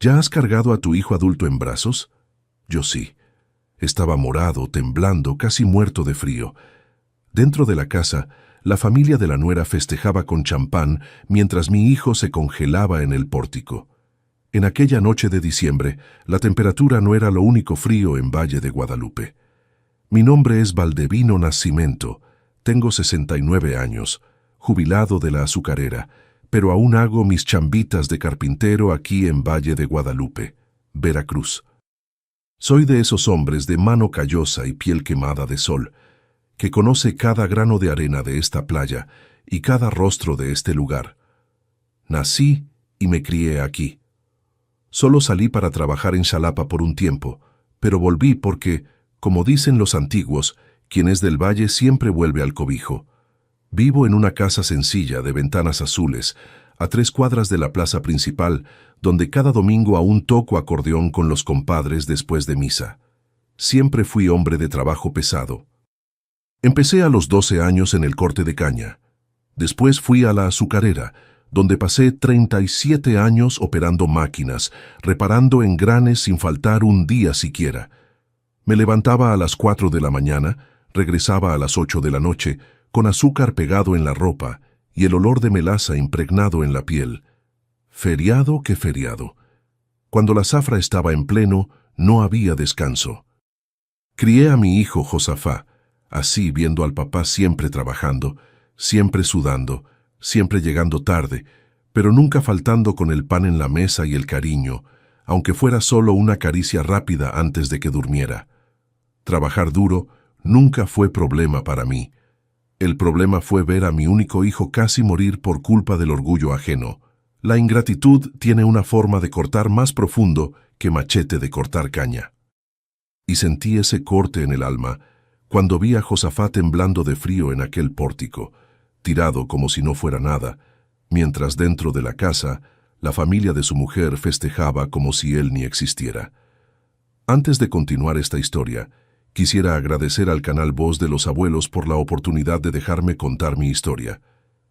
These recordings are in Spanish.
¿Ya has cargado a tu hijo adulto en brazos? Yo sí. Estaba morado, temblando, casi muerto de frío. Dentro de la casa, la familia de la nuera festejaba con champán mientras mi hijo se congelaba en el pórtico. En aquella noche de diciembre, la temperatura no era lo único frío en Valle de Guadalupe. Mi nombre es Valdevino Nascimento, tengo 69 años, jubilado de la azucarera, pero aún hago mis chambitas de carpintero aquí en Valle de Guadalupe, Veracruz. Soy de esos hombres de mano callosa y piel quemada de sol, que conoce cada grano de arena de esta playa y cada rostro de este lugar. Nací y me crié aquí. Solo salí para trabajar en Xalapa por un tiempo, pero volví porque, como dicen los antiguos, quien es del valle siempre vuelve al cobijo. Vivo en una casa sencilla de ventanas azules, a 3 cuadras de la plaza principal, donde cada domingo aún toco acordeón con los compadres después de misa. Siempre fui hombre de trabajo pesado. Empecé a los 12 años en el corte de caña. Después fui a la azucarera, donde pasé 37 años operando máquinas, reparando engranes sin faltar un día siquiera. Me levantaba a las 4 de la mañana, regresaba a las 8 de la noche, con azúcar pegado en la ropa y el olor de melaza impregnado en la piel. Feriado que feriado. Cuando la zafra estaba en pleno, no había descanso. Crié a mi hijo Josafá, así viendo al papá siempre trabajando, siempre sudando, siempre llegando tarde, pero nunca faltando con el pan en la mesa y el cariño, aunque fuera solo una caricia rápida antes de que durmiera. Trabajar duro nunca fue problema para mí. El problema fue ver a mi único hijo casi morir por culpa del orgullo ajeno. La ingratitud tiene una forma de cortar más profundo que machete de cortar caña. Y sentí ese corte en el alma cuando vi a Josafá temblando de frío en aquel pórtico, tirado como si no fuera nada, mientras dentro de la casa la familia de su mujer festejaba como si él ni existiera. Antes de continuar esta historia, quisiera agradecer al canal Voz de los Abuelos por la oportunidad de dejarme contar mi historia.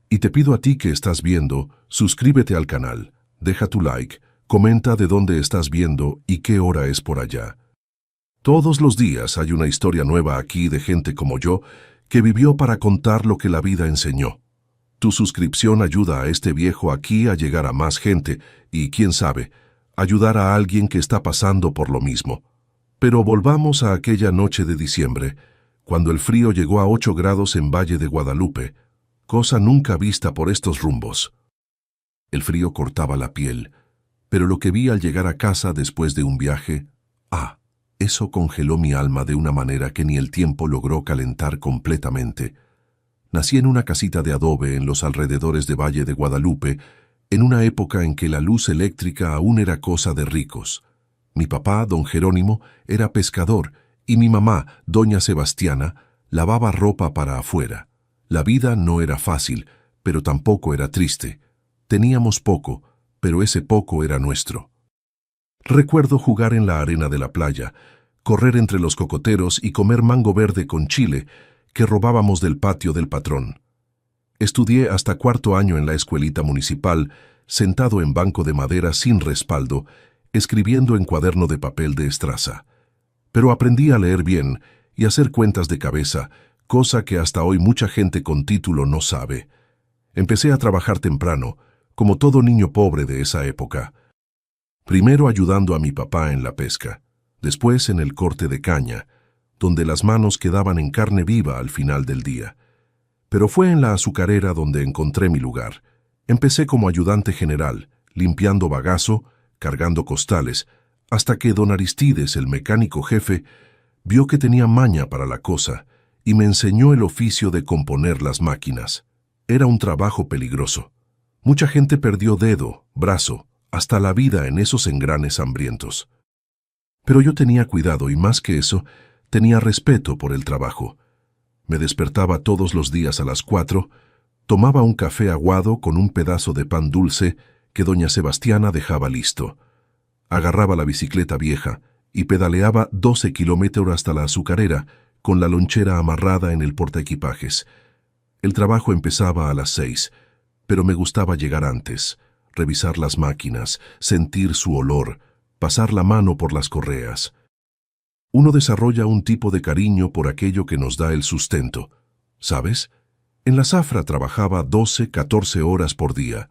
Y te pido a ti que estás viendo, suscríbete al canal, deja tu like, comenta de dónde estás viendo y qué hora es por allá. Todos los días hay una historia nueva aquí de gente como yo que vivió para contar lo que la vida enseñó. Tu suscripción ayuda a este viejo aquí a llegar a más gente y, quién sabe, ayudar a alguien que está pasando por lo mismo. Pero volvamos a aquella noche de diciembre, cuando el frío llegó a 8 grados en Valle de Guadalupe, cosa nunca vista por estos rumbos. El frío cortaba la piel, pero lo que vi al llegar a casa después de un viaje, eso congeló mi alma de una manera que ni el tiempo logró calentar completamente. Nací en una casita de adobe en los alrededores de Valle de Guadalupe, en una época en que la luz eléctrica aún era cosa de ricos. Mi papá, don Jerónimo, era pescador y mi mamá, doña Sebastiana, lavaba ropa para afuera. La vida no era fácil, pero tampoco era triste. Teníamos poco, pero ese poco era nuestro. Recuerdo jugar en la arena de la playa, correr entre los cocoteros y comer mango verde con chile que robábamos del patio del patrón. Estudié hasta 4º año en la escuelita municipal, sentado en banco de madera sin respaldo, escribiendo en cuaderno de papel de estraza. Pero aprendí a leer bien y hacer cuentas de cabeza, cosa que hasta hoy mucha gente con título no sabe. Empecé a trabajar temprano, como todo niño pobre de esa época. Primero ayudando a mi papá en la pesca, después en el corte de caña, donde las manos quedaban en carne viva al final del día. Pero fue en la azucarera donde encontré mi lugar. Empecé como ayudante general, limpiando bagazo, cargando costales, hasta que don Aristides, el mecánico jefe, vio que tenía maña para la cosa y me enseñó el oficio de componer las máquinas. Era un trabajo peligroso. Mucha gente perdió dedo, brazo, hasta la vida en esos engranes hambrientos. Pero yo tenía cuidado y más que eso, tenía respeto por el trabajo. Me despertaba todos los días a las 4, tomaba un café aguado con un pedazo de pan dulce que doña Sebastiana dejaba listo. Agarraba la bicicleta vieja y pedaleaba 12 kilómetros hasta la azucarera con la lonchera amarrada en el portaequipajes. El trabajo empezaba a las 6, pero me gustaba llegar antes. revisar las máquinas, sentir su olor, pasar la mano por las correas. Uno desarrolla un tipo de cariño por aquello que nos da el sustento. ¿Sabes? En la zafra trabajaba 12, 14 horas por día.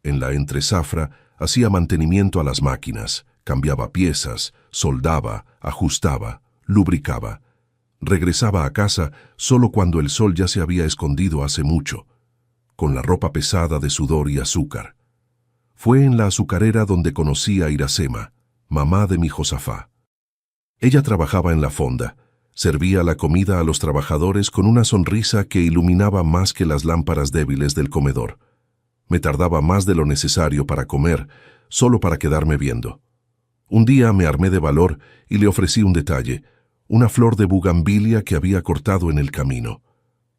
En la entresafra hacía mantenimiento a las máquinas, cambiaba piezas, soldaba, ajustaba, lubricaba. Regresaba a casa solo cuando el sol ya se había escondido hace mucho, con la ropa pesada de sudor y azúcar. Fue en la azucarera donde conocí a Iracema, mamá de mi Josafá. Ella trabajaba en la fonda, servía la comida a los trabajadores con una sonrisa que iluminaba más que las lámparas débiles del comedor. Me tardaba más de lo necesario para comer, solo para quedarme viendo. Un día me armé de valor y le ofrecí un detalle, una flor de bugambilia que había cortado en el camino.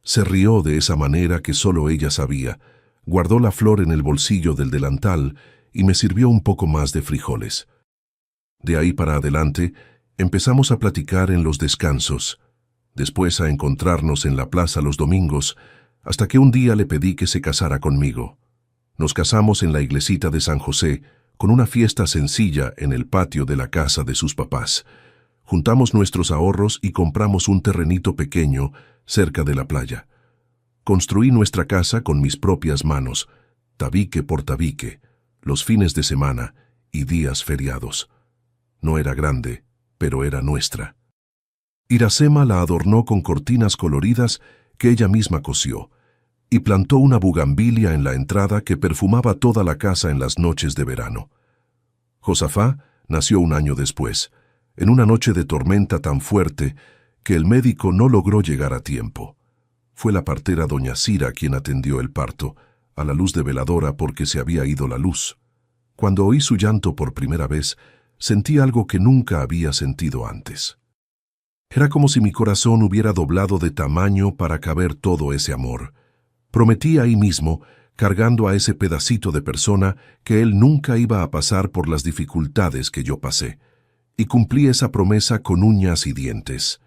Se rió de esa manera que solo ella sabía, guardó la flor en el bolsillo del delantal y me sirvió un poco más de frijoles. De ahí para adelante, empezamos a platicar en los descansos, después a encontrarnos en la plaza los domingos, hasta que un día le pedí que se casara conmigo. Nos casamos en la iglesita de San José, con una fiesta sencilla en el patio de la casa de sus papás. Juntamos nuestros ahorros y compramos un terrenito pequeño cerca de la playa. Construí nuestra casa con mis propias manos, tabique por tabique, los fines de semana y días feriados. No era grande, pero era nuestra. Iracema la adornó con cortinas coloridas que ella misma cosió, y plantó una bugambilia en la entrada que perfumaba toda la casa en las noches de verano. Josafá nació un año después, en una noche de tormenta tan fuerte que el médico no logró llegar a tiempo. Fue la partera doña Cira quien atendió el parto, a la luz de veladora porque se había ido la luz. Cuando oí su llanto por primera vez, sentí algo que nunca había sentido antes. Era como si mi corazón hubiera doblado de tamaño para caber todo ese amor. Prometí ahí mismo, cargando a ese pedacito de persona, que él nunca iba a pasar por las dificultades que yo pasé. Y cumplí esa promesa con uñas y dientes.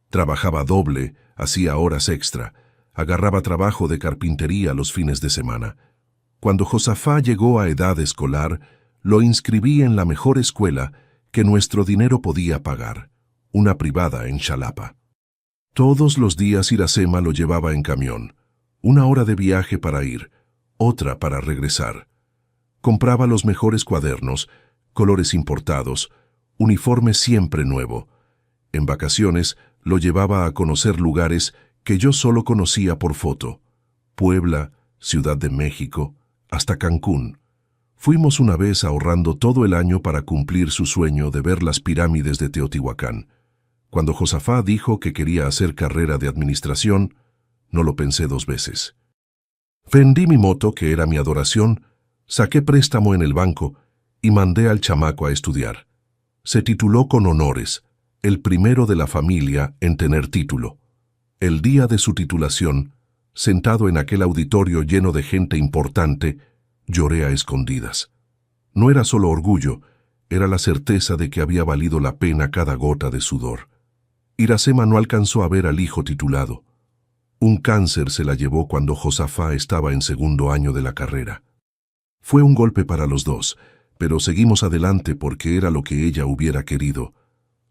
Trabajaba doble, hacía horas extra, agarraba trabajo de carpintería los fines de semana. Cuando Josafá llegó a edad escolar, lo inscribí en la mejor escuela que nuestro dinero podía pagar, una privada en Xalapa. Todos los días Iracema lo llevaba en camión, 1 hora de viaje para ir, otra para regresar. Compraba los mejores cuadernos, colores importados, uniforme siempre nuevo. En vacaciones lo llevaba a conocer lugares que yo solo conocía por foto. Puebla, Ciudad de México, hasta Cancún. Fuimos una vez ahorrando todo el año para cumplir su sueño de ver las pirámides de Teotihuacán. Cuando Josafá dijo que quería hacer carrera de administración, no lo pensé 2 veces. Vendí mi moto, que era mi adoración, saqué préstamo en el banco y mandé al chamaco a estudiar. Se tituló con honores, el primero de la familia en tener título. El día de su titulación, sentado en aquel auditorio lleno de gente importante, lloré a escondidas. No era solo orgullo, era la certeza de que había valido la pena cada gota de sudor. Iracema no alcanzó a ver al hijo titulado. Un cáncer se la llevó cuando Josafá estaba en 2º año de la carrera. Fue un golpe para los dos, pero seguimos adelante porque era lo que ella hubiera querido.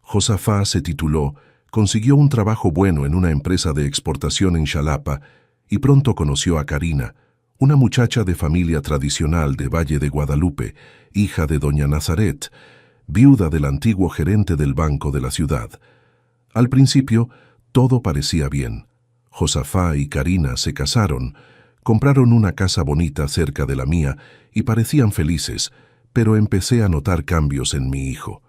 Josafá se tituló, consiguió un trabajo bueno en una empresa de exportación en Xalapa y pronto conoció a Karina, una muchacha de familia tradicional de Valle de Guadalupe, hija de doña Nazaret, viuda del antiguo gerente del banco de la ciudad. Al principio, todo parecía bien. Josafá y Karina se casaron, compraron una casa bonita cerca de la mía y parecían felices, pero empecé a notar cambios en mi hijo.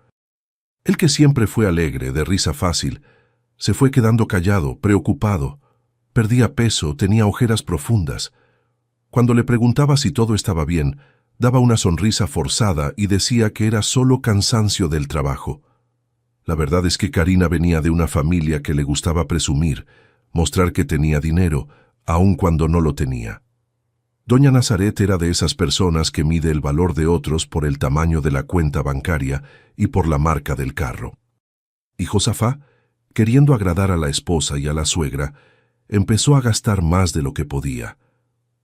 Él, que siempre fue alegre, de risa fácil, se fue quedando callado, preocupado. Perdía peso, tenía ojeras profundas. Cuando le preguntaba si todo estaba bien, daba una sonrisa forzada y decía que era solo cansancio del trabajo. La verdad es que Karina venía de una familia que le gustaba presumir, mostrar que tenía dinero, aun cuando no lo tenía. Doña Nazaret era de esas personas que mide el valor de otros por el tamaño de la cuenta bancaria y por la marca del carro. Y Josafá, queriendo agradar a la esposa y a la suegra, empezó a gastar más de lo que podía.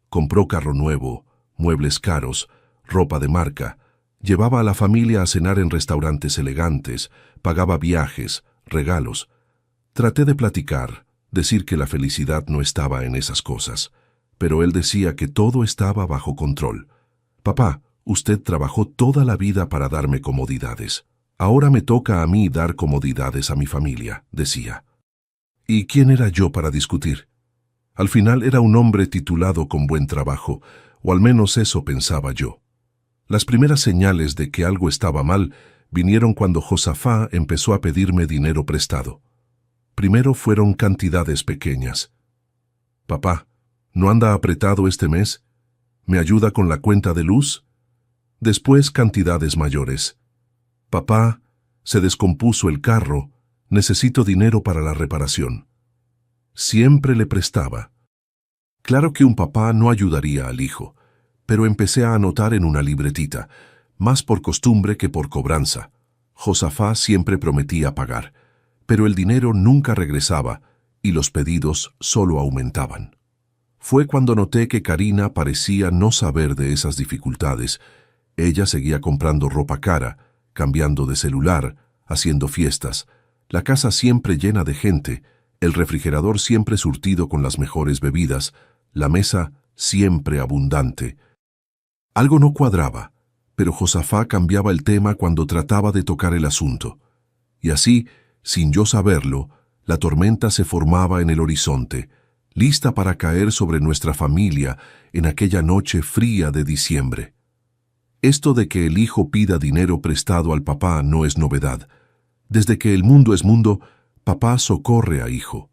Compró carro nuevo, muebles caros, ropa de marca, llevaba a la familia a cenar en restaurantes elegantes, pagaba viajes, regalos. Traté de platicar, decir que la felicidad no estaba en esas cosas, pero él decía que todo estaba bajo control. Papá, usted trabajó toda la vida para darme comodidades. Ahora me toca a mí dar comodidades a mi familia, decía. ¿Y quién era yo para discutir? Al final era un hombre titulado con buen trabajo, o al menos eso pensaba yo. Las primeras señales de que algo estaba mal vinieron cuando Josafá empezó a pedirme dinero prestado. Primero fueron cantidades pequeñas. Papá, ¿no anda apretado este mes? ¿Me ayuda con la cuenta de luz? Después cantidades mayores. Papá, se descompuso el carro, necesito dinero para la reparación. Siempre le prestaba. Claro que un papá no ayudaría al hijo, pero empecé a anotar en una libretita, más por costumbre que por cobranza. Josafá siempre prometía pagar, pero el dinero nunca regresaba y los pedidos solo aumentaban. Fue cuando noté que Karina parecía no saber de esas dificultades. Ella seguía comprando ropa cara, cambiando de celular, haciendo fiestas, la casa siempre llena de gente, el refrigerador siempre surtido con las mejores bebidas, la mesa siempre abundante. Algo no cuadraba, pero Josafá cambiaba el tema cuando trataba de tocar el asunto. Y así, sin yo saberlo, la tormenta se formaba en el horizonte, lista para caer sobre nuestra familia en aquella noche fría de diciembre. Esto de que el hijo pida dinero prestado al papá no es novedad. Desde que el mundo es mundo, papá socorre a hijo.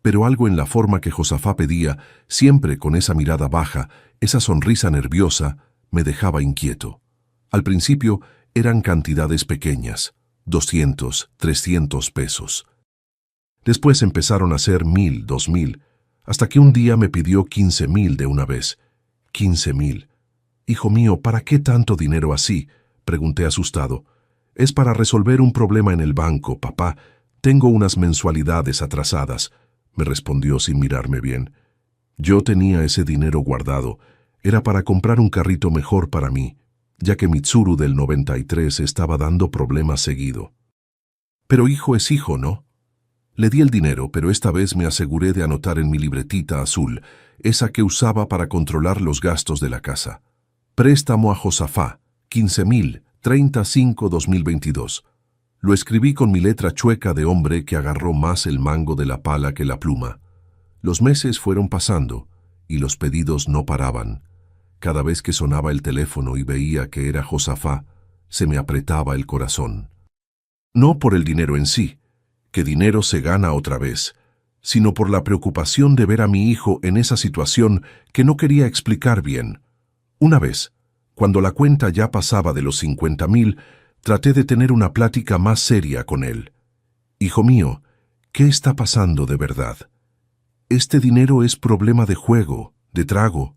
Pero algo en la forma que Josafá pedía, siempre con esa mirada baja, esa sonrisa nerviosa, me dejaba inquieto. Al principio eran cantidades pequeñas, 200, 300 pesos. Después empezaron a ser 1,000, 2,000, hasta que un día me pidió 15,000 de una vez. 15,000. Hijo mío, ¿para qué tanto dinero así? Pregunté asustado. Es para resolver un problema en el banco, papá. Tengo unas mensualidades atrasadas, me respondió sin mirarme bien. Yo tenía ese dinero guardado. Era para comprar un carrito mejor para mí, ya que Mitsuru del 93 estaba dando problemas seguido. Pero hijo es hijo, ¿no? Le di el dinero, pero esta vez me aseguré de anotar en mi libretita azul, esa que usaba para controlar los gastos de la casa. Préstamo a Josafá, 15,000, 35-2022. Lo escribí con mi letra chueca de hombre que agarró más el mango de la pala que la pluma. Los meses fueron pasando y los pedidos no paraban. Cada vez que sonaba el teléfono y veía que era Josafá, se me apretaba el corazón. No por el dinero en sí, que dinero se gana otra vez, sino por la preocupación de ver a mi hijo en esa situación que no quería explicar bien. Una vez, cuando la cuenta ya pasaba de los 50,000, traté de tener una plática más seria con él. Hijo mío, ¿qué está pasando de verdad? Este dinero es problema de juego, de trago.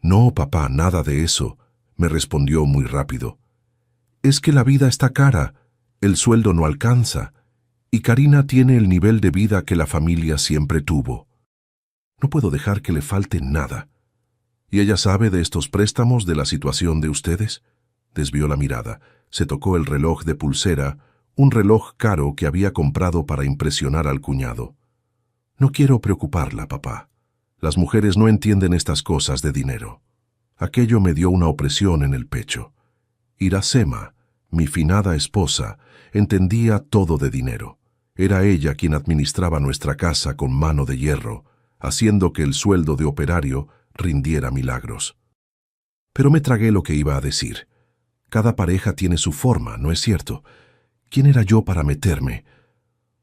No, papá, nada de eso, me respondió muy rápido. Es que la vida está cara, el sueldo no alcanza, y Karina tiene el nivel de vida que la familia siempre tuvo. No puedo dejar que le falte nada. ¿Y ella sabe de estos préstamos, de la situación de ustedes? Desvió la mirada. Se tocó el reloj de pulsera, un reloj caro que había comprado para impresionar al cuñado. No quiero preocuparla, papá. Las mujeres no entienden estas cosas de dinero. Aquello me dio una opresión en el pecho. Iracema, mi finada esposa, entendía todo de dinero. Era ella quien administraba nuestra casa con mano de hierro, haciendo que el sueldo de operario rindiera milagros. Pero me tragué lo que iba a decir. Cada pareja tiene su forma, ¿no es cierto? ¿Quién era yo para meterme?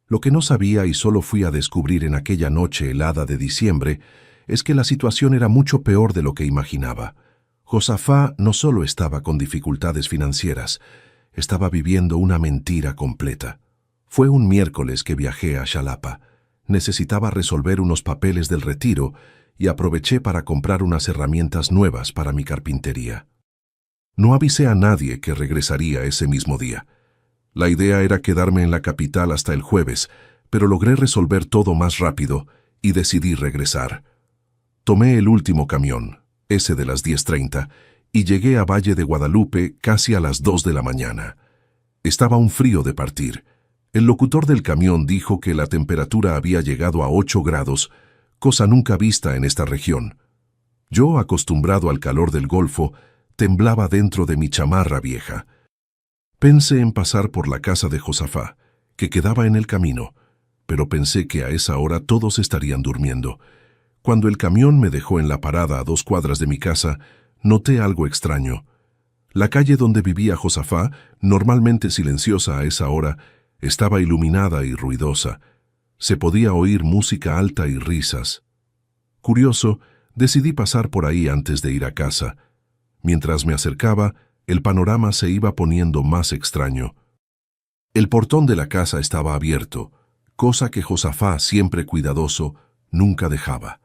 Lo que no sabía y solo fui a descubrir en aquella noche helada de diciembre es que la situación era mucho peor de lo que imaginaba. Josafá no solo estaba con dificultades financieras, estaba viviendo una mentira completa. Fue un miércoles que viajé a Xalapa. Necesitaba resolver unos papeles del retiro y aproveché para comprar unas herramientas nuevas para mi carpintería. No avisé a nadie que regresaría ese mismo día. La idea era quedarme en la capital hasta el jueves, pero logré resolver todo más rápido y decidí regresar. Tomé el último camión, ese de las 10:30, y llegué a Valle de Guadalupe casi a las 2 de la mañana. Estaba un frío de partir. El locutor del camión dijo que la temperatura había llegado a 8 grados, cosa nunca vista en esta región. Yo, acostumbrado al calor del Golfo, temblaba dentro de mi chamarra vieja. Pensé en pasar por la casa de Josafá, que quedaba en el camino, pero pensé que a esa hora todos estarían durmiendo. Cuando el camión me dejó en la parada a 2 cuadras de mi casa, noté algo extraño. La calle donde vivía Josafá, normalmente silenciosa a esa hora, estaba iluminada y ruidosa. Se podía oír música alta y risas. Curioso, decidí pasar por ahí antes de ir a casa. Mientras me acercaba, el panorama se iba poniendo más extraño. El portón de la casa estaba abierto, cosa que Josafá, siempre cuidadoso, nunca dejaba.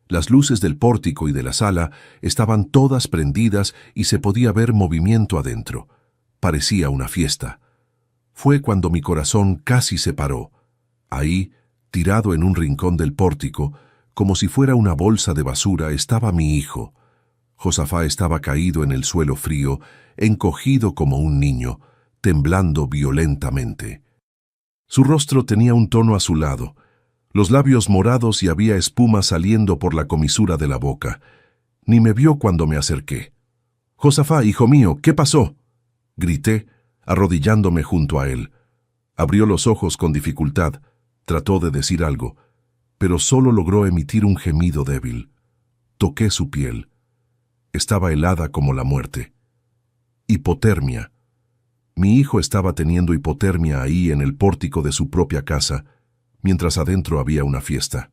Las luces del pórtico y de la sala estaban todas prendidas y se podía ver movimiento adentro. Parecía una fiesta. Fue cuando mi corazón casi se paró. Ahí, tirado en un rincón del pórtico, como si fuera una bolsa de basura, estaba mi hijo. Josafá estaba caído en el suelo frío, encogido como un niño, temblando violentamente. Su rostro tenía un tono azulado, los labios morados y había espuma saliendo por la comisura de la boca. Ni me vio cuando me acerqué. «Josafá, hijo mío, ¿qué pasó?», grité, arrodillándome junto a él. Abrió los ojos con dificultad, trató de decir algo, pero solo logró emitir un gemido débil. Toqué su piel. Estaba helada como la muerte. Hipotermia. Mi hijo estaba teniendo hipotermia ahí en el pórtico de su propia casa, mientras adentro había una fiesta.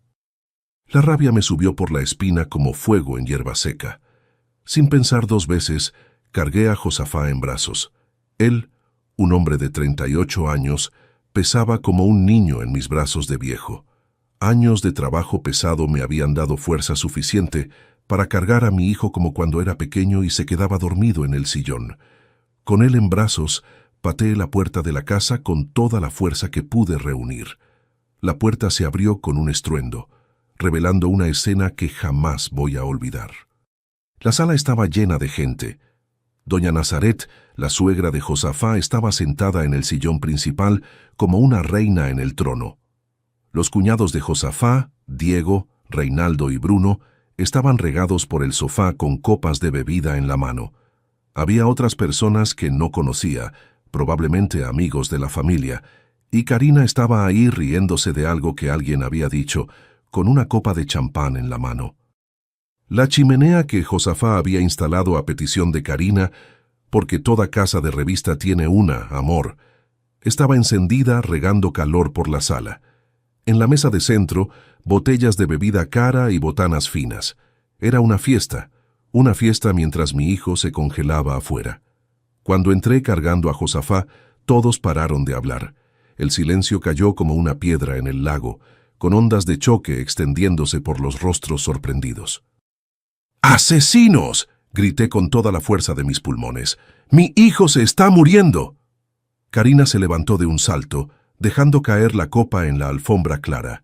La rabia me subió por la espina como fuego en hierba seca. Sin pensar 2 veces, cargué a Josafá en brazos. Él, un hombre de 38 años, pesaba como un niño en mis brazos de viejo. Años de trabajo pesado me habían dado fuerza suficiente para cargar a mi hijo como cuando era pequeño y se quedaba dormido en el sillón. Con él en brazos, pateé la puerta de la casa con toda la fuerza que pude reunir. La puerta se abrió con un estruendo, revelando una escena que jamás voy a olvidar. La sala estaba llena de gente. Doña Nazaret, la suegra de Josafá, estaba sentada en el sillón principal como una reina en el trono. Los cuñados de Josafá, Diego, Reinaldo y Bruno, estaban regados por el sofá con copas de bebida en la mano. Había otras personas que no conocía, probablemente amigos de la familia, y Karina estaba ahí riéndose de algo que alguien había dicho, con una copa de champán en la mano. La chimenea que Josafá había instalado a petición de Karina, porque toda casa de revista tiene una, amor, estaba encendida regando calor por la sala. En la mesa de centro, botellas de bebida cara y botanas finas. Era una fiesta mientras mi hijo se congelaba afuera. Cuando entré cargando a Josafá, todos pararon de hablar. El silencio cayó como una piedra en el lago, con ondas de choque extendiéndose por los rostros sorprendidos. «¡Asesinos!», grité con toda la fuerza de mis pulmones. «¡Mi hijo se está muriendo!». Karina se levantó de un salto, dejando caer la copa en la alfombra clara.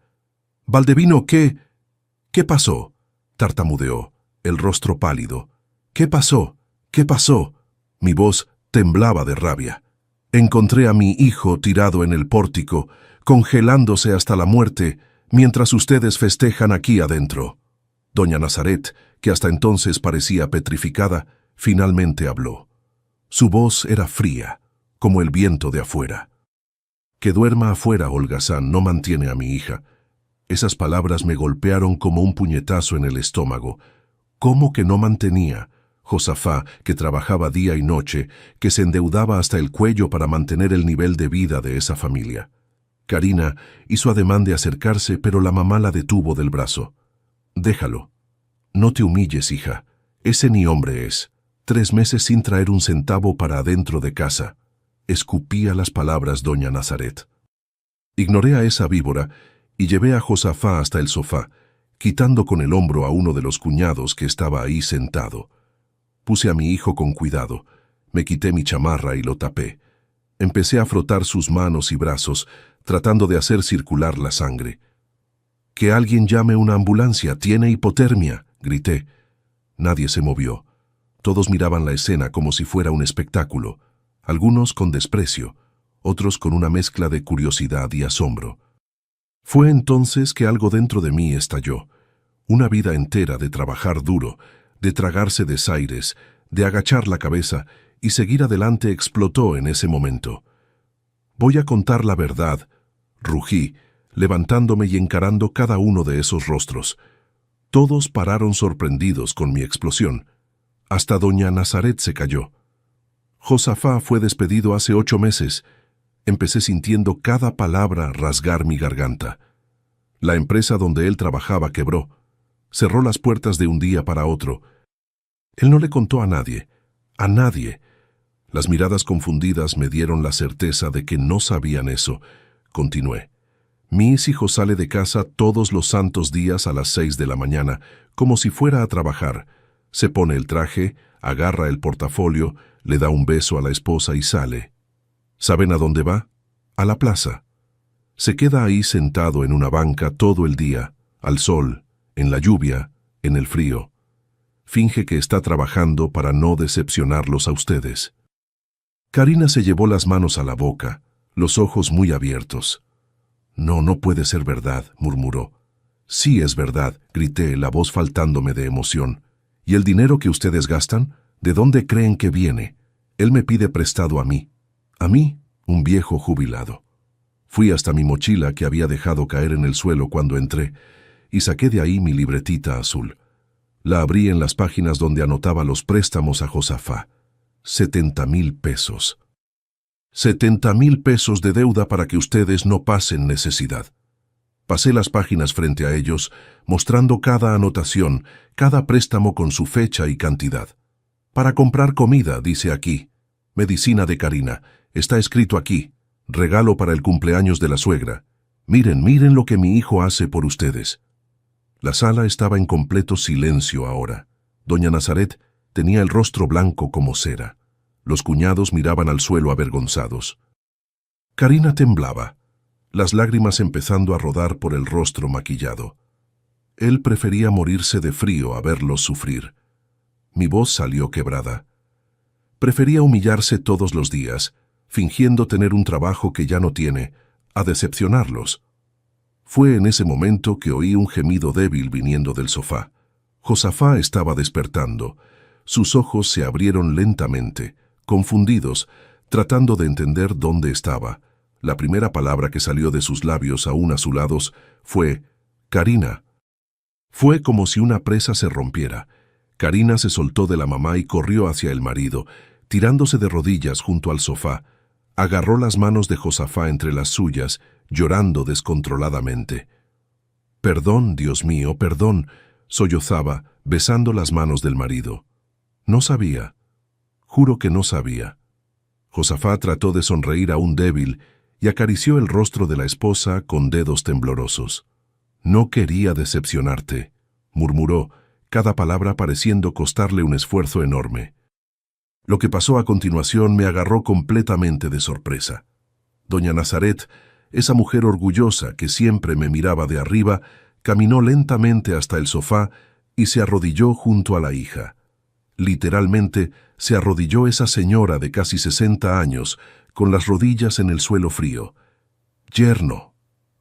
«Valdevino, ¿qué pasó?», tartamudeó, el rostro pálido. «¿Qué pasó? ¿Qué pasó?». Mi voz temblaba de rabia. «Encontré a mi hijo tirado en el pórtico, congelándose hasta la muerte, mientras ustedes festejan aquí adentro». Doña Nazaret, que hasta entonces parecía petrificada, finalmente habló. Su voz era fría, como el viento de afuera. «Que duerma afuera, holgazán, no mantiene a mi hija». Esas palabras me golpearon como un puñetazo en el estómago. ¿Cómo que no mantenía? Josafá, que trabajaba día y noche, que se endeudaba hasta el cuello para mantener el nivel de vida de esa familia. Karina hizo ademán de acercarse, pero la mamá la detuvo del brazo. «Déjalo. No te humilles, hija. Ese ni hombre es. 3 meses sin traer un centavo para adentro de casa». Escupía las palabras doña Nazaret. Ignoré a esa víbora y llevé a Josafá hasta el sofá, quitando con el hombro a uno de los cuñados que estaba ahí sentado. Puse a mi hijo con cuidado, me quité mi chamarra y lo tapé. Empecé a frotar sus manos y brazos, tratando de hacer circular la sangre. «Que alguien llame una ambulancia, tiene hipotermia», grité. Nadie se movió. Todos miraban la escena como si fuera un espectáculo, algunos con desprecio, otros con una mezcla de curiosidad y asombro. Fue entonces que algo dentro de mí estalló. Una vida entera de trabajar duro, de tragarse desaires, de agachar la cabeza y seguir adelante explotó en ese momento. Voy a contar la verdad, rugí, levantándome y encarando cada uno de esos rostros. Todos pararon sorprendidos con mi explosión. Hasta doña Nazaret se cayó. Josafá fue despedido hace 8 meses. Empecé sintiendo cada palabra rasgar mi garganta. La empresa donde él trabajaba quebró. Cerró las puertas de un día para otro. Él no le contó a nadie. A nadie. Las miradas confundidas me dieron la certeza de que no sabían eso. Continué. Mi hijo sale de casa todos los santos días a las 6 de la mañana, como si fuera a trabajar. Se pone el traje, agarra el portafolio, le da un beso a la esposa y sale. ¿Saben a dónde va? A la plaza. Se queda ahí sentado en una banca todo el día, al sol, en la lluvia, en el frío. Finge que está trabajando para no decepcionarlos a ustedes. Karina se llevó las manos a la boca, los ojos muy abiertos. No, no puede ser verdad, murmuró. Sí es verdad, grité, la voz faltándome de emoción. ¿Y el dinero que ustedes gastan? ¿De dónde creen que viene? Él me pide prestado a mí. A mí, un viejo jubilado. Fui hasta mi mochila que había dejado caer en el suelo cuando entré y saqué de ahí mi libretita azul. La abrí en las páginas donde anotaba los préstamos a Josafá. 70,000 pesos. 70,000 pesos de deuda para que ustedes no pasen necesidad. Pasé las páginas frente a ellos, mostrando cada anotación, cada préstamo con su fecha y cantidad. Para comprar comida, dice aquí. Medicina de Karina. Está escrito aquí. Regalo para el cumpleaños de la suegra. Miren, miren lo que mi hijo hace por ustedes. La sala estaba en completo silencio ahora. Doña Nazaret tenía el rostro blanco como cera. Los cuñados miraban al suelo avergonzados. Karina temblaba, las lágrimas empezando a rodar por el rostro maquillado. Él prefería morirse de frío a verlos sufrir. Mi voz salió quebrada. Prefería humillarse todos los días, fingiendo tener un trabajo que ya no tiene, a decepcionarlos. Fue en ese momento que oí un gemido débil viniendo del sofá. Josafá estaba despertando. Sus ojos se abrieron lentamente, confundidos, tratando de entender dónde estaba. La primera palabra que salió de sus labios aún azulados fue «Karina». Fue como si una presa se rompiera. Karina se soltó de la mamá y corrió hacia el marido, tirándose de rodillas junto al sofá. Agarró las manos de Josafá entre las suyas, llorando descontroladamente. «Perdón, Dios mío, perdón», sollozaba, besando las manos del marido. No sabía. Juro que no sabía. Josafá trató de sonreír aún débil y acarició el rostro de la esposa con dedos temblorosos. «No quería decepcionarte», murmuró, cada palabra pareciendo costarle un esfuerzo enorme. Lo que pasó a continuación me agarró completamente de sorpresa. Doña Nazaret, esa mujer orgullosa que siempre me miraba de arriba, caminó lentamente hasta el sofá y se arrodilló junto a la hija. Literalmente, se arrodilló esa señora de casi 60 años, con las rodillas en el suelo frío. «Yerno»,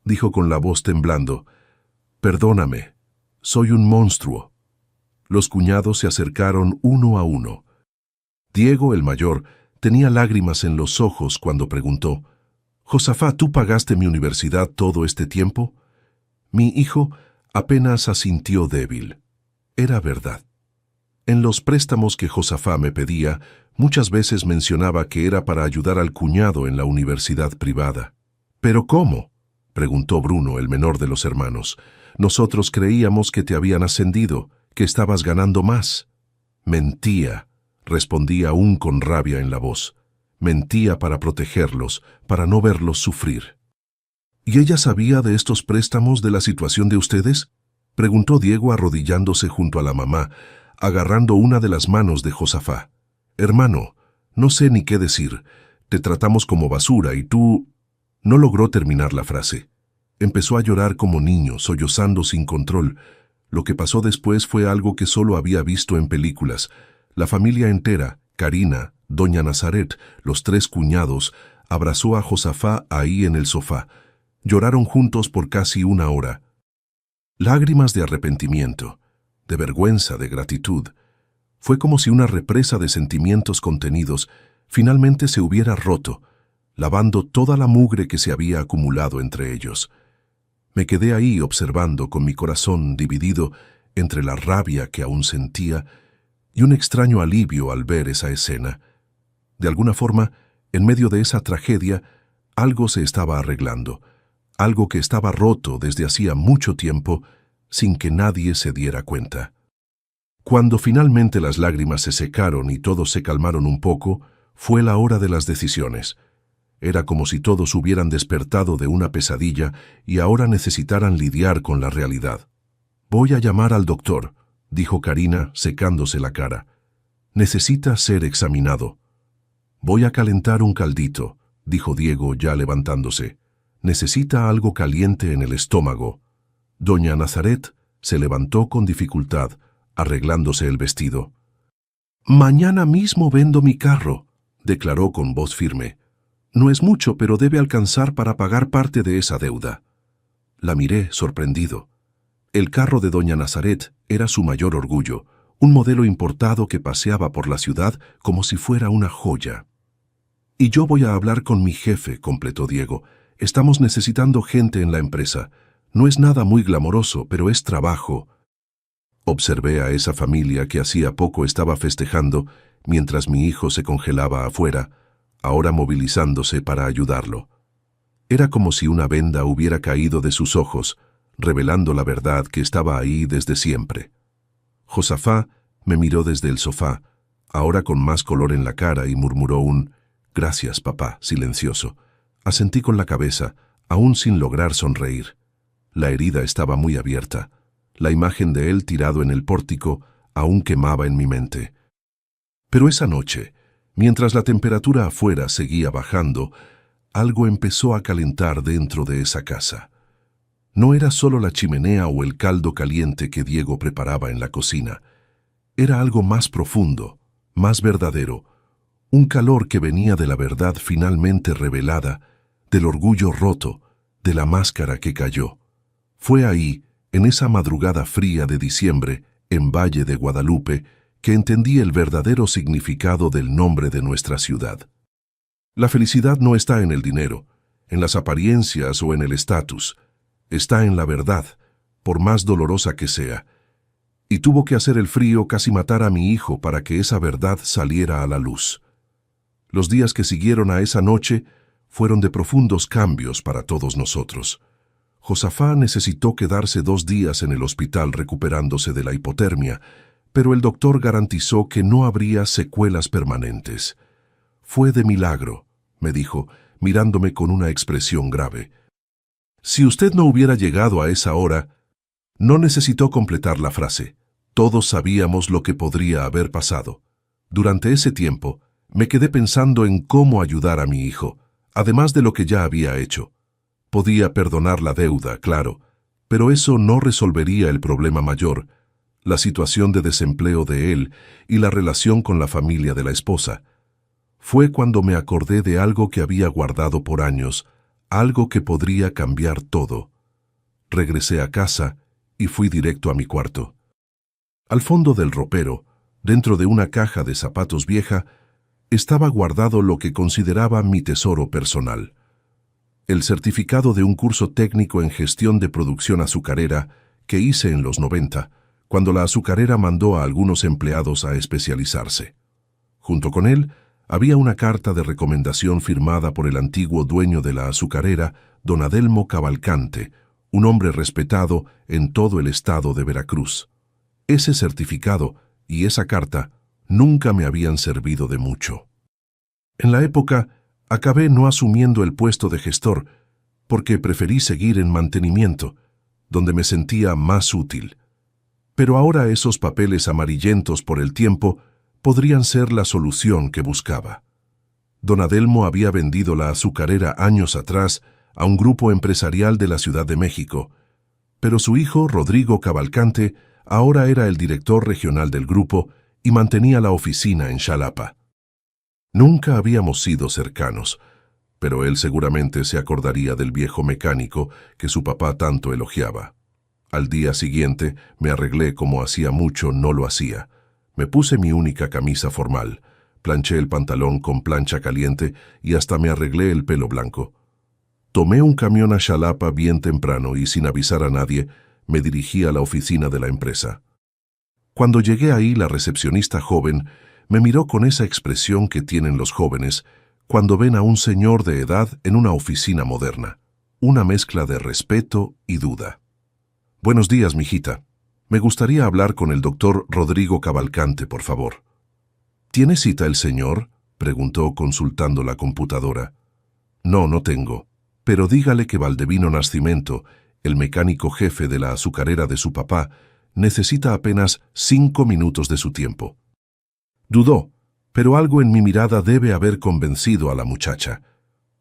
dijo con la voz temblando, «perdóname, soy un monstruo». Los cuñados se acercaron uno a uno. Diego, el mayor, tenía lágrimas en los ojos cuando preguntó, «Josafá, ¿tú pagaste mi universidad todo este tiempo?» Mi hijo apenas asintió débil. Era verdad. En los préstamos que Josafá me pedía, muchas veces mencionaba que era para ayudar al cuñado en la universidad privada. «¿Pero cómo?», preguntó Bruno, el menor de los hermanos. «Nosotros creíamos que te habían ascendido, que estabas ganando más». «Mentía», respondía aún con rabia en la voz. «Mentía para protegerlos, para no verlos sufrir». «¿Y ella sabía de estos préstamos, de la situación de ustedes?», preguntó Diego arrodillándose junto a la mamá, agarrando una de las manos de Josafá. «Hermano, no sé ni qué decir. Te tratamos como basura y tú...». No logró terminar la frase. Empezó a llorar como niño, sollozando sin control. Lo que pasó después fue algo que solo había visto en películas. La familia entera, Karina, doña Nazaret, los 3 cuñados, abrazó a Josafá ahí en el sofá. Lloraron juntos por casi 1 hora. Lágrimas de arrepentimiento, de vergüenza, de gratitud. Fue como si una represa de sentimientos contenidos finalmente se hubiera roto, lavando toda la mugre que se había acumulado entre ellos. Me quedé ahí observando con mi corazón dividido entre la rabia que aún sentía y un extraño alivio al ver esa escena. De alguna forma, en medio de esa tragedia, algo se estaba arreglando, algo que estaba roto desde hacía mucho tiempo sin que nadie se diera cuenta. Cuando finalmente las lágrimas se secaron y todos se calmaron un poco, fue la hora de las decisiones. Era como si todos hubieran despertado de una pesadilla y ahora necesitaran lidiar con la realidad. «Voy a llamar al doctor», dijo Karina, secándose la cara. «Necesita ser examinado». «Voy a calentar un caldito», dijo Diego ya levantándose. «Necesita algo caliente en el estómago». Doña Nazaret se levantó con dificultad, arreglándose el vestido. «Mañana mismo vendo mi carro», declaró con voz firme. «No es mucho, pero debe alcanzar para pagar parte de esa deuda». La miré, sorprendido. El carro de doña Nazaret era su mayor orgullo, un modelo importado que paseaba por la ciudad como si fuera una joya. «Y yo voy a hablar con mi jefe», completó Diego. «Estamos necesitando gente en la empresa. No es nada muy glamoroso, pero es trabajo». Observé a esa familia que hacía poco estaba festejando mientras mi hijo se congelaba afuera, ahora movilizándose para ayudarlo. Era como si una venda hubiera caído de sus ojos, revelando la verdad que estaba ahí desde siempre. Josafá me miró desde el sofá, ahora con más color en la cara, y murmuró un «Gracias, papá», silencioso. Asentí con la cabeza, aún sin lograr sonreír. La herida estaba muy abierta. La imagen de él tirado en el pórtico aún quemaba en mi mente. Pero esa noche, mientras la temperatura afuera seguía bajando, algo empezó a calentar dentro de esa casa. No era solo la chimenea o el caldo caliente que Diego preparaba en la cocina. Era algo más profundo, más verdadero, un calor que venía de la verdad finalmente revelada, del orgullo roto, de la máscara que cayó. Fue ahí, en esa madrugada fría de diciembre, en Valle de Guadalupe, que entendí el verdadero significado del nombre de nuestra ciudad. La felicidad no está en el dinero, en las apariencias o en el estatus. Está en la verdad, por más dolorosa que sea. Y tuvo que hacer el frío casi matar a mi hijo para que esa verdad saliera a la luz. Los días que siguieron a esa noche fueron de profundos cambios para todos nosotros. Josafá necesitó quedarse 2 días en el hospital recuperándose de la hipotermia, pero el doctor garantizó que no habría secuelas permanentes. «Fue de milagro», me dijo, mirándome con una expresión grave. «Si usted no hubiera llegado a esa hora», no necesitó completar la frase. Todos sabíamos lo que podría haber pasado. Durante ese tiempo, me quedé pensando en cómo ayudar a mi hijo, además de lo que ya había hecho. Podía perdonar la deuda, claro, pero eso no resolvería el problema mayor, la situación de desempleo de él y la relación con la familia de la esposa. Fue cuando me acordé de algo que había guardado por años, algo que podría cambiar todo. Regresé a casa y fui directo a mi cuarto. Al fondo del ropero, dentro de una caja de zapatos vieja, estaba guardado lo que consideraba mi tesoro personal. El certificado de un curso técnico en gestión de producción azucarera que hice en los 90, cuando la azucarera mandó a algunos empleados a especializarse. Junto con él, había una carta de recomendación firmada por el antiguo dueño de la azucarera, don Adelmo Cavalcante, un hombre respetado en todo el estado de Veracruz. Ese certificado y esa carta nunca me habían servido de mucho. En la época, acabé no asumiendo el puesto de gestor, porque preferí seguir en mantenimiento, donde me sentía más útil. Pero ahora esos papeles amarillentos por el tiempo podrían ser la solución que buscaba. Don Adelmo había vendido la azucarera años atrás a un grupo empresarial de la Ciudad de México, pero su hijo, Rodrigo Cavalcante, ahora era el director regional del grupo y mantenía la oficina en Xalapa. Nunca habíamos sido cercanos, pero él seguramente se acordaría del viejo mecánico que su papá tanto elogiaba. Al día siguiente me arreglé como hacía mucho no lo hacía. Me puse mi única camisa formal, planché el pantalón con plancha caliente y hasta me arreglé el pelo blanco. Tomé un camión a Xalapa bien temprano y sin avisar a nadie, me dirigí a la oficina de la empresa. Cuando llegué ahí, la recepcionista joven me miró con esa expresión que tienen los jóvenes cuando ven a un señor de edad en una oficina moderna, una mezcla de respeto y duda. «Buenos días, mijita. Me gustaría hablar con el doctor Rodrigo Cavalcante, por favor». «¿Tiene cita el señor?», preguntó consultando la computadora. «No, no tengo. Pero dígale que Valdevino Nascimento, el mecánico jefe de la azucarera de su papá, necesita apenas 5 minutos de su tiempo». Dudó, pero algo en mi mirada debe haber convencido a la muchacha.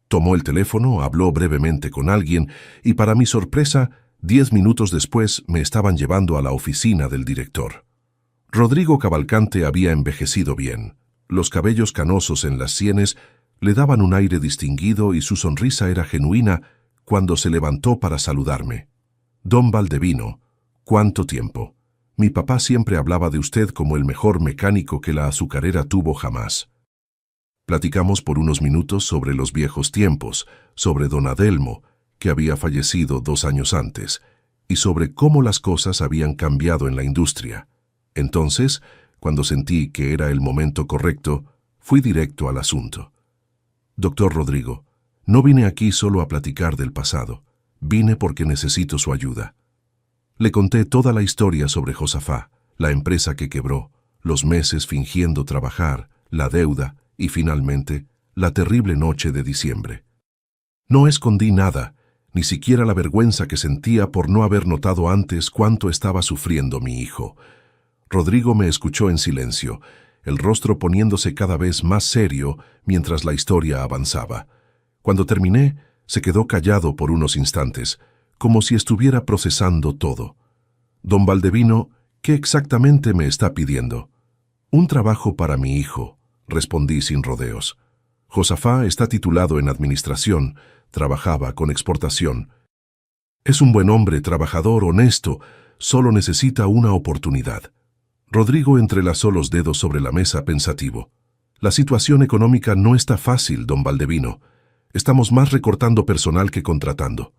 Tomó el teléfono, habló brevemente con alguien y, para mi sorpresa, 10 minutos después me estaban llevando a la oficina del director. Rodrigo Cavalcante había envejecido bien. Los cabellos canosos en las sienes le daban un aire distinguido y su sonrisa era genuina cuando se levantó para saludarme. «Don Valdevino, ¿cuánto tiempo? Mi papá siempre hablaba de usted como el mejor mecánico que la azucarera tuvo jamás». Platicamos por unos minutos sobre los viejos tiempos, sobre don Adelmo, que había fallecido 2 años antes, y sobre cómo las cosas habían cambiado en la industria. Entonces, cuando sentí que era el momento correcto, fui directo al asunto. «Doctor Rodrigo, no vine aquí solo a platicar del pasado. Vine porque necesito su ayuda». Le conté toda la historia sobre Josafá, la empresa que quebró, los meses fingiendo trabajar, la deuda y, finalmente, la terrible noche de diciembre. No escondí nada, ni siquiera la vergüenza que sentía por no haber notado antes cuánto estaba sufriendo mi hijo. Rodrigo me escuchó en silencio, el rostro poniéndose cada vez más serio mientras la historia avanzaba. Cuando terminé, se quedó callado por unos instantes, como si estuviera procesando todo. «Don Valdevino, ¿qué exactamente me está pidiendo?» «Un trabajo para mi hijo», respondí sin rodeos. «Josafá está titulado en administración, trabajaba con exportación. Es un buen hombre, trabajador, honesto, solo necesita una oportunidad». Rodrigo entrelazó los dedos sobre la mesa pensativo. «La situación económica no está fácil, don Valdevino. Estamos más recortando personal que contratando».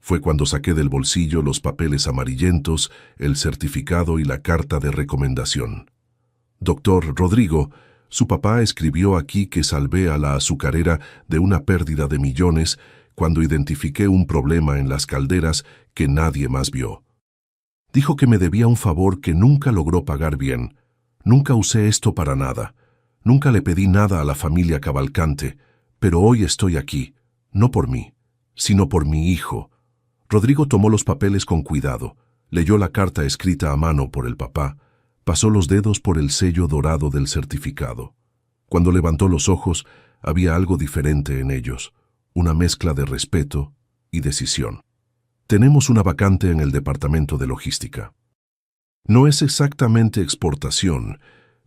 Fue cuando saqué del bolsillo los papeles amarillentos, el certificado y la carta de recomendación. «Doctor Rodrigo, su papá escribió aquí que salvé a la azucarera de una pérdida de millones cuando identifiqué un problema en las calderas que nadie más vio. Dijo que me debía un favor que nunca logró pagar bien. Nunca usé esto para nada. Nunca le pedí nada a la familia Cavalcante, pero hoy estoy aquí, no por mí, sino por mi hijo». Rodrigo tomó los papeles con cuidado, leyó la carta escrita a mano por el papá, pasó los dedos por el sello dorado del certificado. Cuando levantó los ojos, había algo diferente en ellos, una mezcla de respeto y decisión. «Tenemos una vacante en el departamento de logística. No es exactamente exportación,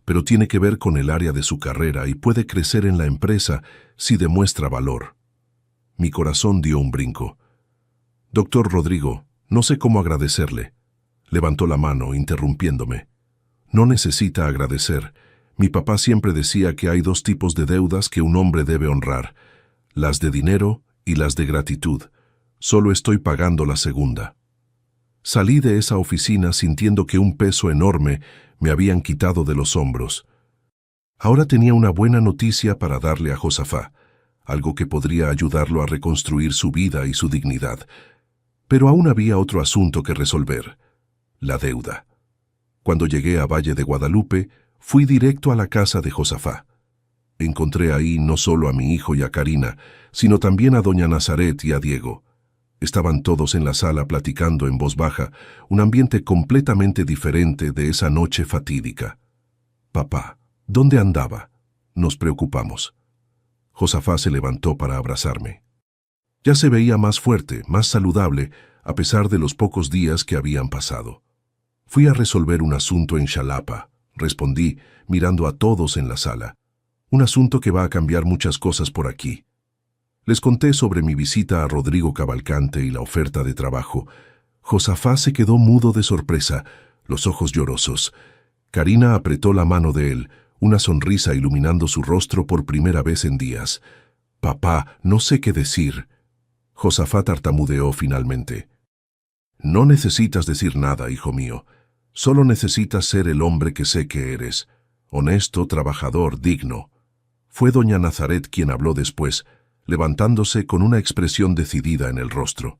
pero tiene que ver con el área de su carrera y puede crecer en la empresa si demuestra valor». Mi corazón dio un brinco. «Doctor Rodrigo, no sé cómo agradecerle». Levantó la mano, interrumpiéndome. «No necesita agradecer. Mi papá siempre decía que hay 2 tipos de deudas que un hombre debe honrar, las de dinero y las de gratitud. Solo estoy pagando la segunda». Salí de esa oficina sintiendo que un peso enorme me habían quitado de los hombros. Ahora tenía una buena noticia para darle a Josafá, algo que podría ayudarlo a reconstruir su vida y su dignidad. Pero aún había otro asunto que resolver: la deuda. Cuando llegué a Valle de Guadalupe, fui directo a la casa de Josafá. Encontré ahí no solo a mi hijo y a Karina, sino también a doña Nazaret y a Diego. Estaban todos en la sala platicando en voz baja, un ambiente completamente diferente de esa noche fatídica. «Papá, ¿dónde andaba?», nos preocupamos. Josafá se levantó para abrazarme. Ya se veía más fuerte, más saludable, a pesar de los pocos días que habían pasado. «Fui a resolver un asunto en Xalapa», respondí, mirando a todos en la sala. Un asunto que va a cambiar muchas cosas por aquí. Les conté sobre mi visita a Rodrigo Cavalcante y la oferta de trabajo. Josafá se quedó mudo de sorpresa, los ojos llorosos. Karina apretó la mano de él, una sonrisa iluminando su rostro por primera vez en días. «Papá, no sé qué decir». Josafá tartamudeó finalmente. «No necesitas decir nada, hijo mío. Solo necesitas ser el hombre que sé que eres. Honesto, trabajador, digno». Fue doña Nazaret quien habló después, levantándose con una expresión decidida en el rostro.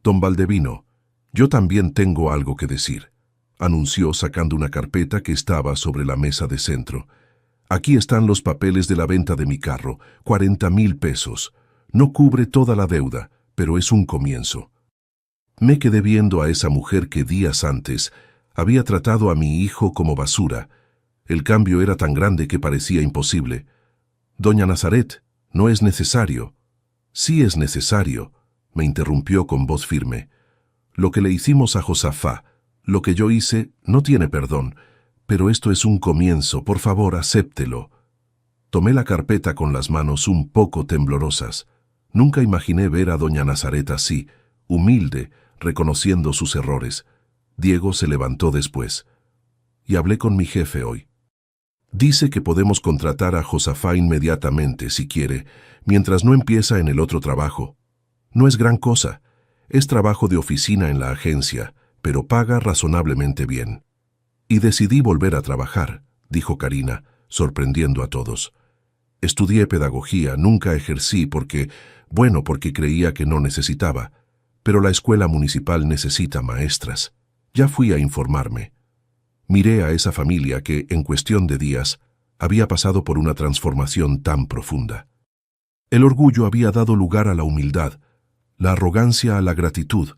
«Don Valdevino, yo también tengo algo que decir», anunció sacando una carpeta que estaba sobre la mesa de centro. «Aquí están los papeles de la venta de mi carro, 40,000 pesos. No cubre toda la deuda, pero es un comienzo». Me quedé viendo a esa mujer que días antes había tratado a mi hijo como basura. El cambio era tan grande que parecía imposible. «Doña Nazaret, no es necesario». «Sí es necesario», me interrumpió con voz firme. «Lo que le hicimos a Josafá, lo que yo hice, no tiene perdón, pero esto es un comienzo, por favor, acéptelo». Tomé la carpeta con las manos un poco temblorosas. Nunca imaginé ver a doña Nazaret así, humilde, reconociendo sus errores. Diego se levantó después. «Y hablé con mi jefe hoy. Dice que podemos contratar a Josafá inmediatamente, si quiere, mientras no empieza en el otro trabajo. No es gran cosa, es trabajo de oficina en la agencia, pero paga razonablemente bien». «Y decidí volver a trabajar», dijo Karina, sorprendiendo a todos. «Estudié pedagogía, nunca ejercí porque creía que no necesitaba, pero la escuela municipal necesita maestras. Ya fui a informarme. Miré a esa familia que, en cuestión de días, había pasado por una transformación tan profunda. El orgullo había dado lugar a la humildad, la arrogancia a la gratitud,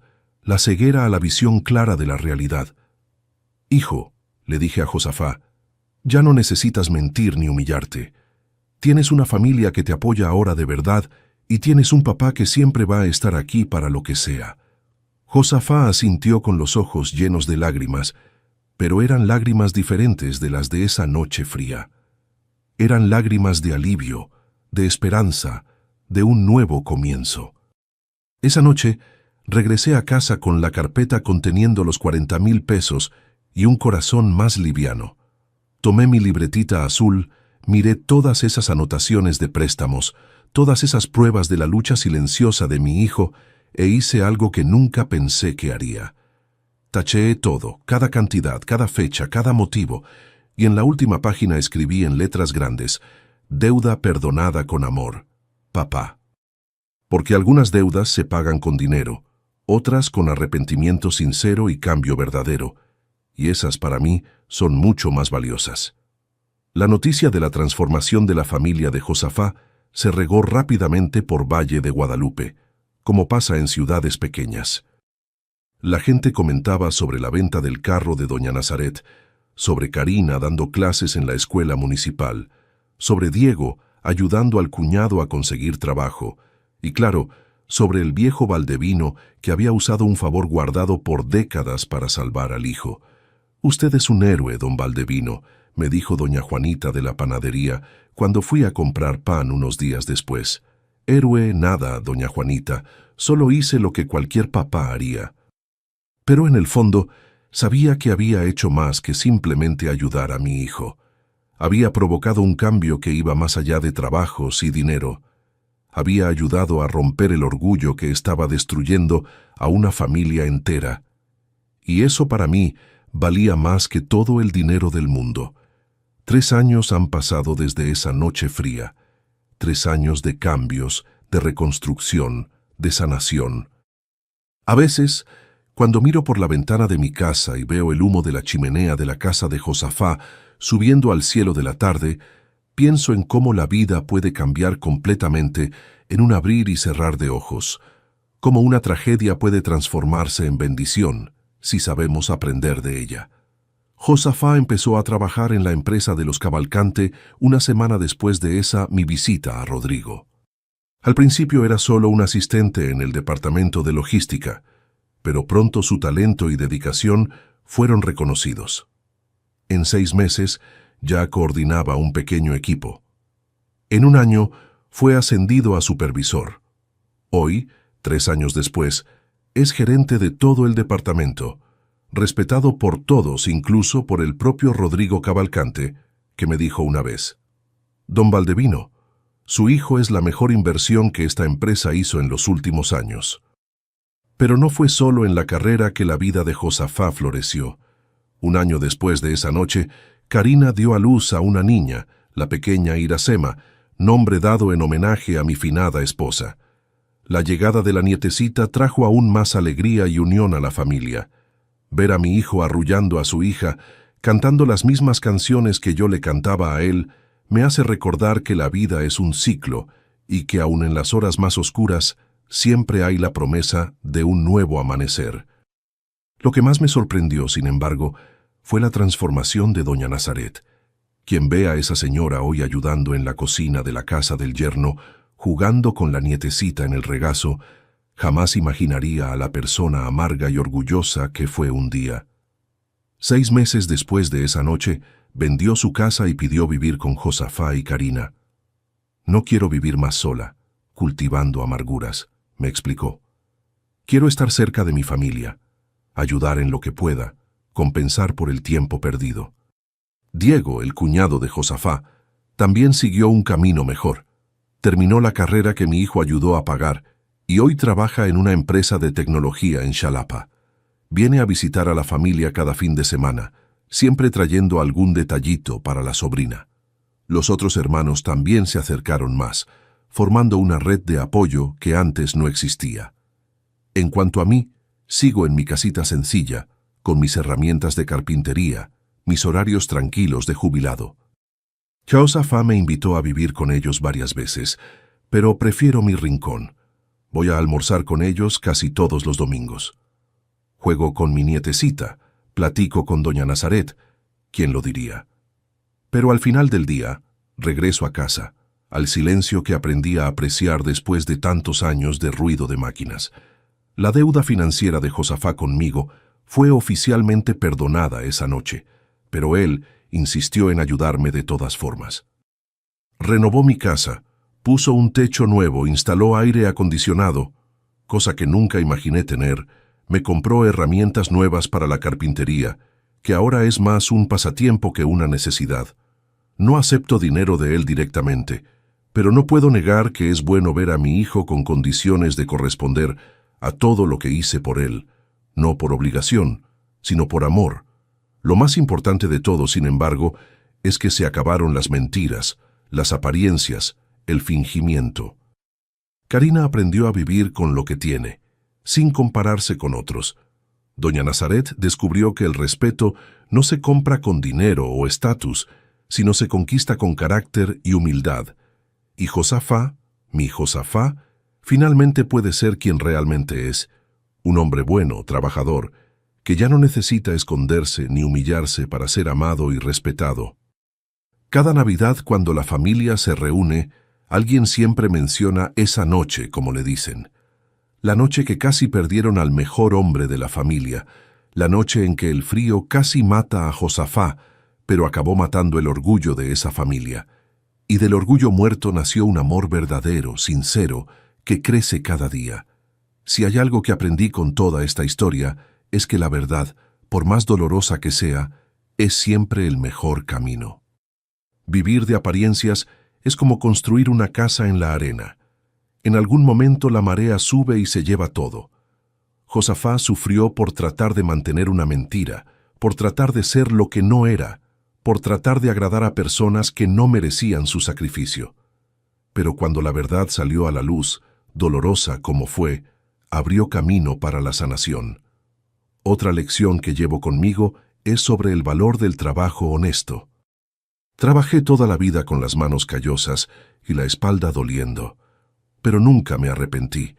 la ceguera a la visión clara de la realidad. «Hijo», le dije a Josafá, «ya no necesitas mentir ni humillarte. Tienes una familia que te apoya ahora de verdad y tienes un papá que siempre va a estar aquí para lo que sea». Josafá asintió con los ojos llenos de lágrimas, pero eran lágrimas diferentes de las de esa noche fría. Eran lágrimas de alivio, de esperanza, de un nuevo comienzo. Esa noche regresé a casa con la carpeta conteniendo los 40,000 pesos y un corazón más liviano. Tomé mi libretita azul, miré todas esas anotaciones de préstamos, todas esas pruebas de la lucha silenciosa de mi hijo, e hice algo que nunca pensé que haría. Tacheé todo, cada cantidad, cada fecha, cada motivo, y en la última página escribí en letras grandes: «Deuda perdonada con amor, papá». Porque algunas deudas se pagan con dinero, otras con arrepentimiento sincero y cambio verdadero, y esas para mí son mucho más valiosas. La noticia de la transformación de la familia de Josafá se regó rápidamente por Valle de Guadalupe, como pasa en ciudades pequeñas. La gente comentaba sobre la venta del carro de doña Nazaret, sobre Karina dando clases en la escuela municipal, sobre Diego ayudando al cuñado a conseguir trabajo, y claro, sobre el viejo Valdevino que había usado un favor guardado por décadas para salvar al hijo. «Usted es un héroe, don Valdevino», me dijo doña Juanita de la panadería cuando fui a comprar pan unos días después. «Héroe nada, doña Juanita, solo hice lo que cualquier papá haría». Pero en el fondo sabía que había hecho más que simplemente ayudar a mi hijo. Había provocado un cambio que iba más allá de trabajos y dinero. Había ayudado a romper el orgullo que estaba destruyendo a una familia entera. Y eso para mí valía más que todo el dinero del mundo. 3 años han pasado desde esa noche fría. 3 años de cambios, de reconstrucción, de sanación. A veces, cuando miro por la ventana de mi casa y veo el humo de la chimenea de la casa de Josafá subiendo al cielo de la tarde, pienso en cómo la vida puede cambiar completamente en un abrir y cerrar de ojos, cómo una tragedia puede transformarse en bendición si sabemos aprender de ella. Josafá empezó a trabajar en la empresa de los Cavalcante una semana después de mi visita a Rodrigo. Al principio era solo un asistente en el departamento de logística, pero pronto su talento y dedicación fueron reconocidos. En 6 meses ya coordinaba un pequeño equipo. En un año fue ascendido a supervisor. Hoy, 3 años después, es gerente de todo el departamento, respetado por todos, incluso por el propio Rodrigo Cavalcante, que me dijo una vez: «Don Valdevino, su hijo es la mejor inversión que esta empresa hizo en los últimos años». Pero no fue solo en la carrera que la vida de Josafá floreció. Un año después de esa noche, Karina dio a luz a una niña, la pequeña Iracema, nombre dado en homenaje a mi finada esposa. La llegada de la nietecita trajo aún más alegría y unión a la familia. Ver a mi hijo arrullando a su hija, cantando las mismas canciones que yo le cantaba a él, me hace recordar que la vida es un ciclo y que aun en las horas más oscuras siempre hay la promesa de un nuevo amanecer. Lo que más me sorprendió, sin embargo, fue la transformación de doña Nazaret. Quien ve a esa señora hoy ayudando en la cocina de la casa del yerno, jugando con la nietecita en el regazo, jamás imaginaría a la persona amarga y orgullosa que fue un día. 6 meses después de esa noche, vendió su casa y pidió vivir con Josafá y Karina. «No quiero vivir más sola, cultivando amarguras», me explicó. «Quiero estar cerca de mi familia, ayudar en lo que pueda, compensar por el tiempo perdido». Diego, el cuñado de Josafá, también siguió un camino mejor. Terminó la carrera que mi hijo ayudó a pagar y hoy trabaja en una empresa de tecnología en Xalapa. Viene a visitar a la familia cada fin de semana, siempre trayendo algún detallito para la sobrina. Los otros hermanos también se acercaron más, formando una red de apoyo que antes no existía. En cuanto a mí, sigo en mi casita sencilla, con mis herramientas de carpintería, mis horarios tranquilos de jubilado. Josafá me invitó a vivir con ellos varias veces, pero prefiero mi rincón. Voy a almorzar con ellos casi todos los domingos. Juego con mi nietecita, platico con doña Nazaret, ¿quién lo diría? Pero al final del día, regreso a casa, al silencio que aprendí a apreciar después de tantos años de ruido de máquinas. La deuda financiera de Josafá conmigo fue oficialmente perdonada esa noche, pero él insistió en ayudarme de todas formas. Renovó mi casa, puso un techo nuevo, instaló aire acondicionado, cosa que nunca imaginé tener, me compró herramientas nuevas para la carpintería, que ahora es más un pasatiempo que una necesidad. No acepto dinero de él directamente, pero no puedo negar que es bueno ver a mi hijo con condiciones de corresponder a todo lo que hice por él, no por obligación, sino por amor. Lo más importante de todo, sin embargo, es que se acabaron las mentiras, las apariencias, el fingimiento. Karina aprendió a vivir con lo que tiene, sin compararse con otros. Doña Nazaret descubrió que el respeto no se compra con dinero o estatus, sino se conquista con carácter y humildad. Y Josafá, mi Josafá, finalmente puede ser quien realmente es, un hombre bueno, trabajador, que ya no necesita esconderse ni humillarse para ser amado y respetado. Cada Navidad, cuando la familia se reúne, alguien siempre menciona esa noche, como le dicen. La noche que casi perdieron al mejor hombre de la familia, la noche en que el frío casi mata a Josafá, pero acabó matando el orgullo de esa familia. Y del orgullo muerto nació un amor verdadero, sincero, que crece cada día. Si hay algo que aprendí con toda esta historia, es que la verdad, por más dolorosa que sea, es siempre el mejor camino. Vivir de apariencias es como construir una casa en la arena. En algún momento la marea sube y se lleva todo. Josafá sufrió por tratar de mantener una mentira, por tratar de ser lo que no era, por tratar de agradar a personas que no merecían su sacrificio. Pero cuando la verdad salió a la luz, dolorosa como fue, abrió camino para la sanación. Otra lección que llevo conmigo es sobre el valor del trabajo honesto. Trabajé toda la vida con las manos callosas y la espalda doliendo, pero nunca me arrepentí.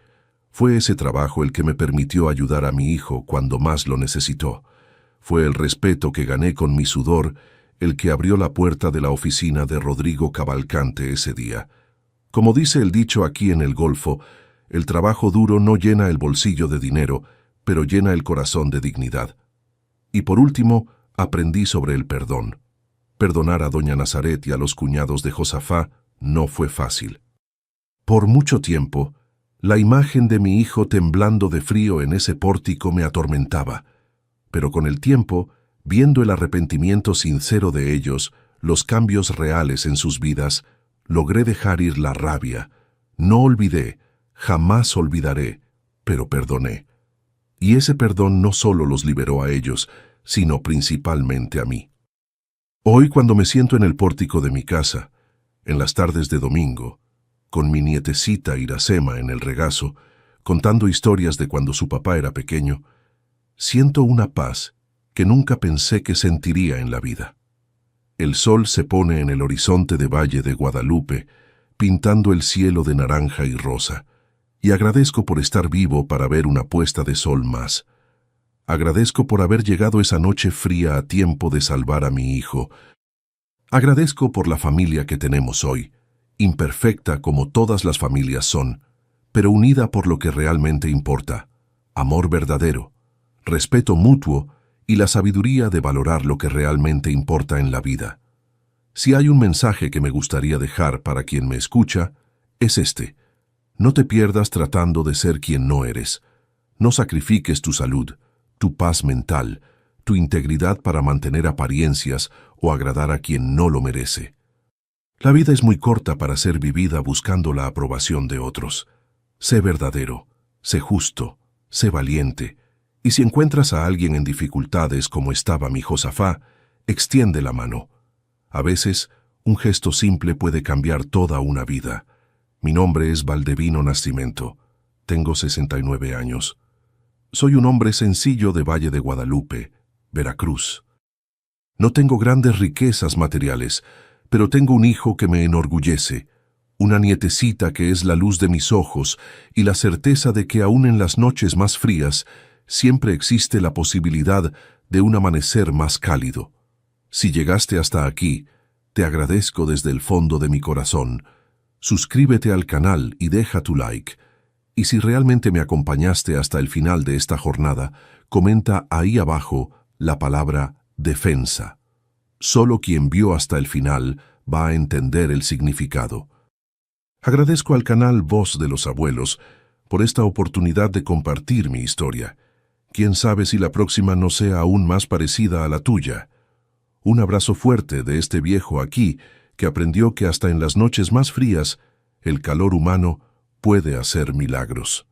Fue ese trabajo el que me permitió ayudar a mi hijo cuando más lo necesitó. Fue el respeto que gané con mi sudor el que abrió la puerta de la oficina de Rodrigo Cavalcante ese día. Como dice el dicho aquí en el Golfo, el trabajo duro no llena el bolsillo de dinero, pero llena el corazón de dignidad. Y por último, Aprendí sobre el perdón. Perdonar a doña Nazaret y a los cuñados de Josafá no fue fácil. Por mucho tiempo, la imagen de mi hijo temblando de frío en ese pórtico me atormentaba, pero con el tiempo, viendo el arrepentimiento sincero de ellos, los cambios reales en sus vidas, logré dejar ir la rabia. No olvidé, jamás olvidaré, pero perdoné. Y ese perdón no solo los liberó a ellos, sino principalmente a mí. Hoy, cuando me siento en el pórtico de mi casa, en las tardes de domingo, con mi nietecita Iracema en el regazo, contando historias de cuando su papá era pequeño, siento una paz que nunca pensé que sentiría en la vida. El sol se pone en el horizonte de Valle de Guadalupe, pintando el cielo de naranja y rosa, y agradezco por estar vivo para ver una puesta de sol más. Agradezco por haber llegado esa noche fría a tiempo de salvar a mi hijo. Agradezco por la familia que tenemos hoy, imperfecta como todas las familias son, pero unida por lo que realmente importa: amor verdadero, respeto mutuo y la sabiduría de valorar lo que realmente importa en la vida. Si hay un mensaje que me gustaría dejar para quien me escucha, es este: no te pierdas tratando de ser quien no eres. No sacrifiques tu salud, tu paz mental, tu integridad para mantener apariencias o agradar a quien no lo merece. La vida es muy corta para ser vivida buscando la aprobación de otros. Sé verdadero, sé justo, sé valiente, y si encuentras a alguien en dificultades como estaba mi Josafá, extiende la mano. A veces, un gesto simple puede cambiar toda una vida. Mi nombre es Valdevino Nascimento. Tengo 69 años. Soy un hombre sencillo de Valle de Guadalupe, Veracruz. No tengo grandes riquezas materiales, pero tengo un hijo que me enorgullece, una nietecita que es la luz de mis ojos y la certeza de que aún en las noches más frías siempre existe la posibilidad de un amanecer más cálido. Si llegaste hasta aquí, te agradezco desde el fondo de mi corazón. Suscríbete al canal y deja tu like. Y si realmente me acompañaste hasta el final de esta jornada, comenta ahí abajo la palabra defensa. Solo quien vio hasta el final va a entender el significado. Agradezco al canal Voz de los Abuelos por esta oportunidad de compartir mi historia. Quién sabe si la próxima no sea aún más parecida a la tuya. Un abrazo fuerte de este viejo aquí que aprendió que hasta en las noches más frías el calor humano puede hacer milagros.